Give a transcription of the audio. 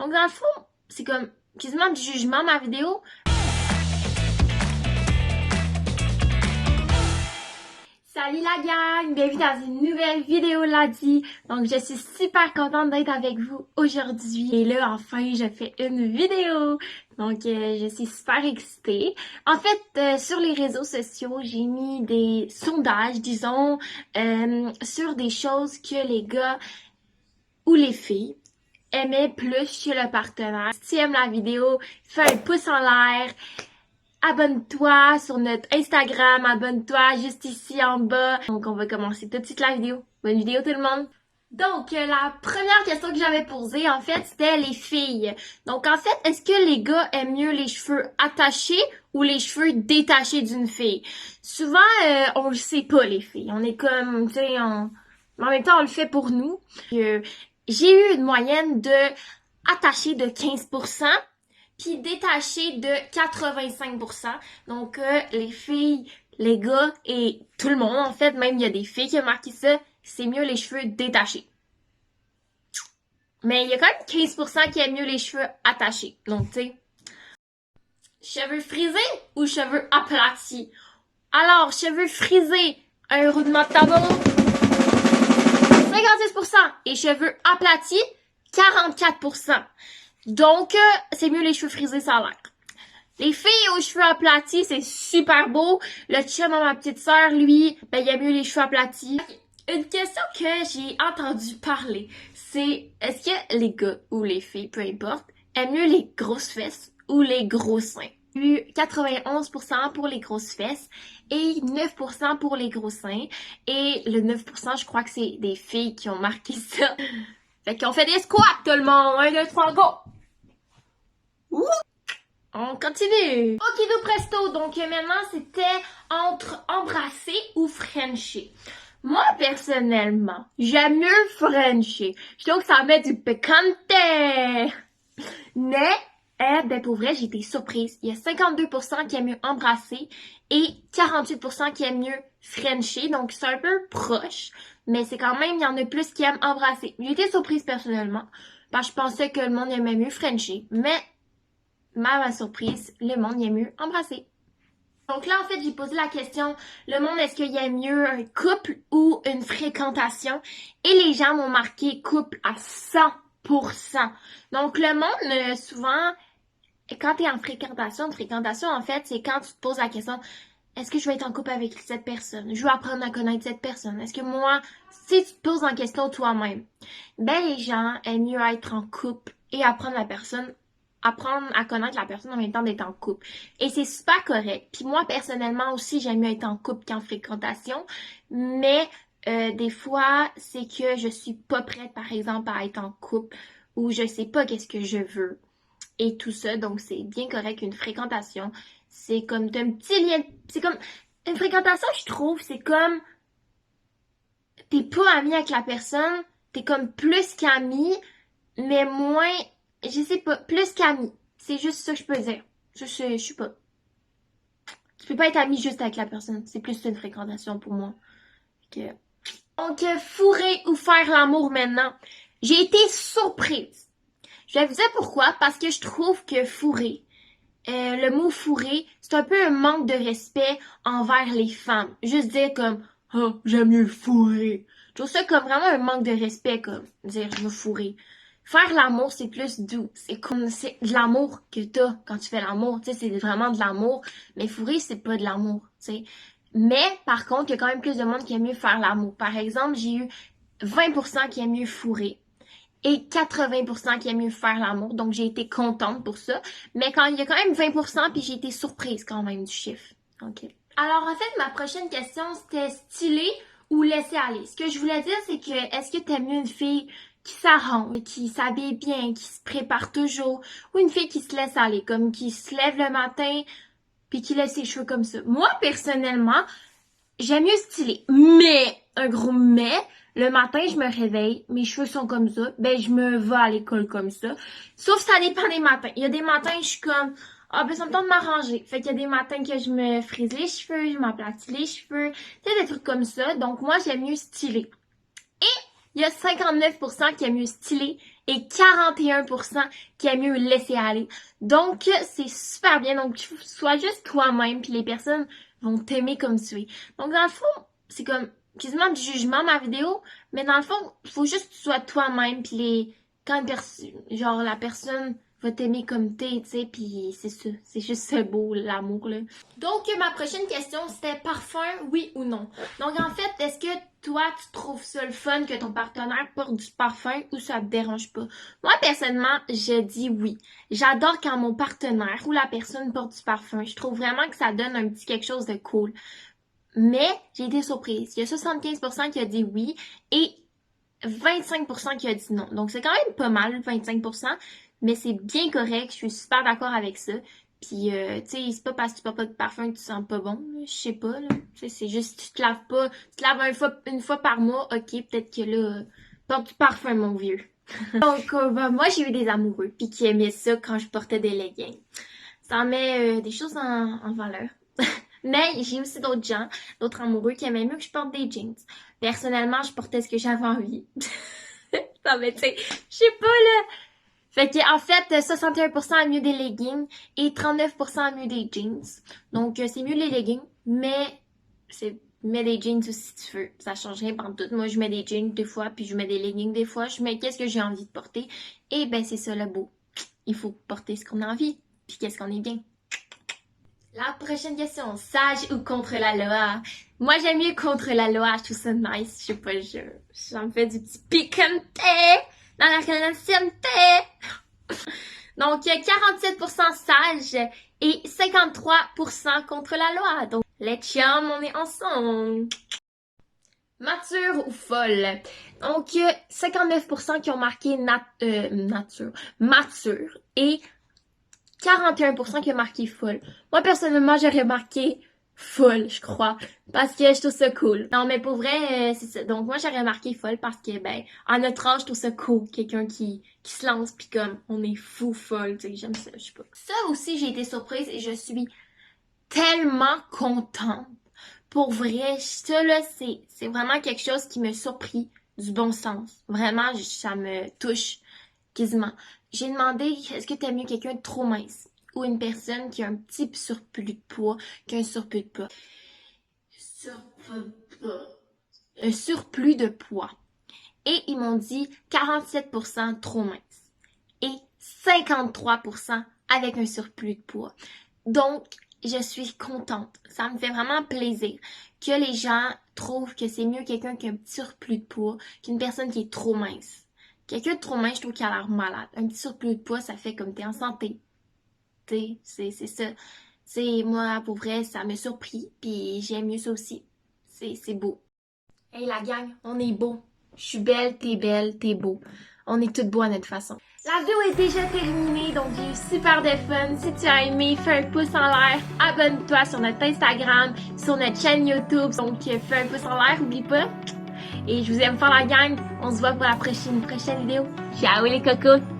Donc dans le fond, c'est comme quasiment du jugement ma vidéo. Salut la gang! Bienvenue dans une nouvelle vidéo lundi. Donc je suis super contente d'être avec vous aujourd'hui. Et là enfin je fais une vidéo. Donc je suis super excitée. En fait sur les réseaux sociaux j'ai mis des sondages disons sur des choses que les gars ou les filles aimaient plus chez le partenaire. Si tu aimes la vidéo, fais un pouce en l'air. Abonne-toi sur notre Instagram, abonne-toi juste ici en bas. Donc on va commencer tout de suite la vidéo. Bonne vidéo tout le monde! Donc la première question que j'avais posée en fait c'était les filles. Donc en fait est-ce que les gars aiment mieux les cheveux attachés ou les cheveux détachés d'une fille? Souvent on le sait pas les filles. On est comme, tu sais, en même temps on le fait pour nous. J'ai eu une moyenne de attachés de 15%. Puis détaché de 85%. Donc, les filles, les gars et tout le monde, en fait, même il y a des filles qui ont marqué ça, c'est mieux les cheveux détachés. Mais il y a quand même 15% qui aiment mieux les cheveux attachés. Donc, tu sais, cheveux frisés ou cheveux aplatis? Alors, cheveux frisés, un roulement de tambour, 56%. Et cheveux aplatis, 44%. Donc, c'est mieux les cheveux frisés, ça a l'air. Les filles aux cheveux aplatis, c'est super beau. Le chum à ma petite sœur, lui, ben, il a mieux les cheveux aplatis. Une question que j'ai entendu parler, c'est est-ce que les gars ou les filles, peu importe, aiment mieux les grosses fesses ou les gros seins? J'ai eu 91% pour les grosses fesses et 9% pour les gros seins. Et le 9%, je crois que c'est des filles qui ont marqué ça. Fait qu'on fait des squats, tout le monde. 1, 2, 3, go! Ouh! On continue! Okido presto! Donc maintenant, c'était entre embrasser ou frencher. Moi, personnellement, j'aime mieux frencher. Je trouve que ça met du picante! Mais, ben pour vrai, j'ai été surprise. Il y a 52% qui aiment mieux embrasser et 48% qui aiment mieux frencher. Donc, c'est un peu proche. Mais c'est quand même, il y en a plus qui aiment embrasser. J'ai été surprise personnellement. Parce que je pensais que le monde aimait mieux frencher. Mais, ma surprise, le monde aime mieux embrasser. Donc là, en fait, j'ai posé la question, le monde, est-ce qu'il y a mieux un couple ou une fréquentation? Et les gens m'ont marqué couple à 100%. Donc le monde, souvent, quand t'es en fréquentation, une fréquentation, en fait, c'est quand tu te poses la question, est-ce que je vais être en couple avec cette personne? Je veux apprendre à connaître cette personne. Est-ce que moi, si tu te poses en question toi-même, ben les gens aiment mieux être en couple et apprendre à connaître la personne en même temps d'être en couple. Et c'est super correct. Puis moi, personnellement aussi, j'aime mieux être en couple qu'en fréquentation. Mais des fois, c'est que je suis pas prête, par exemple, à être en couple ou je sais pas qu'est-ce que je veux. Et tout ça, donc c'est bien correct une fréquentation. C'est comme t'as un petit lien. C'est comme une fréquentation, je trouve, c'est comme t'es pas ami avec la personne, t'es comme plus qu'ami, mais moins, je sais pas, plus qu'ami. C'est juste ça que je peux dire. Je sais pas. Tu peux pas être ami juste avec la personne. C'est plus une fréquentation pour moi. Okay. Donc, fourrer ou faire l'amour maintenant. J'ai été surprise. Je vais vous dire pourquoi. Parce que je trouve que fourrer, le mot fourrer, c'est un peu un manque de respect envers les femmes. Juste dire comme, oh, j'aime mieux fourrer. Je trouve ça comme vraiment un manque de respect, comme dire je veux fourrer. Faire l'amour, c'est plus doux. C'est comme, c'est de l'amour que t'as quand tu fais l'amour. Tu sais, c'est vraiment de l'amour. Mais fourrer, c'est pas de l'amour, tu sais. Mais, par contre, il y a quand même plus de monde qui aime mieux faire l'amour. Par exemple, j'ai eu 20% qui aiment mieux fourrer et 80% qui aiment mieux faire l'amour. Donc, j'ai été contente pour ça. Mais quand il y a quand même 20%, puis j'ai été surprise quand même du chiffre. OK. Alors, en fait, ma prochaine question, c'était styler ou laisser aller. Ce que je voulais dire, c'est que est-ce que t'aimes mieux une fille qui s'arrange, qui s'habille bien, qui se prépare toujours, ou une fille qui se laisse aller, comme qui se lève le matin, puis qui laisse ses cheveux comme ça? Moi, personnellement, j'aime mieux styler. Mais, un gros mais, le matin, je me réveille, mes cheveux sont comme ça, ben je me vais à l'école comme ça. Sauf ça dépend des matins. Il y a des matins, je suis comme, ah ben ça me tente de m'arranger. Fait qu'il y a des matins que je me frise les cheveux, je m'aplatis les cheveux, tu sais, des trucs comme ça. Donc moi, j'aime mieux styler. Et il y a 59% qui aiment mieux styler et 41% qui aiment mieux laisser aller. Donc, c'est super bien. Donc, sois juste toi-même, puis les personnes vont t'aimer comme tu es. Donc, dans le fond, c'est comme quasiment du jugement, ma vidéo, mais dans le fond, faut juste que tu sois toi-même, puis quand genre, la personne va t'aimer comme t'es, tu sais, puis c'est ça. C'est juste ça beau, l'amour, là. Donc, ma prochaine question, c'était parfum, oui ou non? Donc, en fait, est-ce que toi, tu trouves ça le fun que ton partenaire porte du parfum ou ça te dérange pas? Moi, personnellement, je dis oui. J'adore quand mon partenaire ou la personne porte du parfum. Je trouve vraiment que ça donne un petit quelque chose de cool. Mais, j'ai été surprise. Il y a 75% qui a dit oui et 25% qui a dit non. Donc, c'est quand même pas mal, 25%, mais c'est bien correct. Je suis super d'accord avec ça. Puis, tu sais, c'est pas parce que tu portes pas de parfum que tu sens pas bon, là. Je sais pas, là. Tu sais, c'est juste, tu te laves pas. Tu te laves une fois par mois, ok, peut-être que là, porte du parfum, mon vieux. Donc, moi, j'ai eu des amoureux, puis qui aimaient ça quand je portais des leggings. Ça en met des choses en valeur. Mais j'ai aussi d'autres gens, d'autres amoureux qui aimaient mieux que je porte des jeans. Personnellement, je portais ce que j'avais envie. Non, mais tu sais, je sais pas, là. Fait que, en fait, 61% aiment mieux des leggings et 39% aiment mieux des jeans. Donc, c'est mieux les leggings, mais mets des jeans aussi si tu veux. Ça change rien par tout. Moi, je mets des jeans des fois, puis je mets des leggings des fois. Je mets qu'est-ce que j'ai envie de porter. Et ben, c'est ça le beau. Il faut porter ce qu'on a envie, puis qu'est-ce qu'on est bien. La prochaine question, sage ou contre la loi? Moi, j'aime mieux contre la loi, je trouve ça nice, je sais pas, j'en me fais du petit piquante dans la relation. Donc, 47% sage et 53% contre la loi. Donc, les chums, on est ensemble. Mature ou folle? Donc, 59% qui ont marqué nature, mature et 41% qui a marqué folle. Moi, personnellement, j'aurais marqué folle, je crois. Parce que je trouve ça cool. Non, mais pour vrai, c'est ça. Donc, moi, j'aurais marqué folle parce que, ben, à notre âge, je trouve ça cool. Quelqu'un qui se lance pis comme, on est fou folle, tu sais, j'aime ça, je sais pas. Ça aussi, j'ai été surprise et je suis tellement contente. Pour vrai, ça, là, c'est vraiment quelque chose qui me surprit du bon sens. Vraiment, ça me touche quasiment. J'ai demandé, est-ce que t'aimes mieux quelqu'un de trop mince ou une personne qui a un petit surplus de poids qu'un surplus de poids? Un surplus de poids. Et ils m'ont dit 47% trop mince et 53% avec un surplus de poids. Donc, je suis contente. Ça me fait vraiment plaisir que les gens trouvent que c'est mieux quelqu'un qui a un petit surplus de poids qu'une personne qui est trop mince. Quelqu'un de trop mince, je trouve qu'il a l'air malade. Un petit surplus de poids, ça fait comme t'es en santé. Tu sais, c'est ça. C'est moi, pour vrai, ça me surpris, puis j'aime mieux ça aussi. C'est beau. Hey la gang, on est beau. Je suis belle, t'es beau. On est toutes beaux à notre façon. La vidéo est déjà terminée, donc j'ai eu super de fun. Si tu as aimé, fais un pouce en l'air. Abonne-toi sur notre Instagram, sur notre chaîne YouTube. Donc fais un pouce en l'air, oublie pas. Et je vous aime fort la gang. On se voit pour la prochaine vidéo. Ciao les cocos!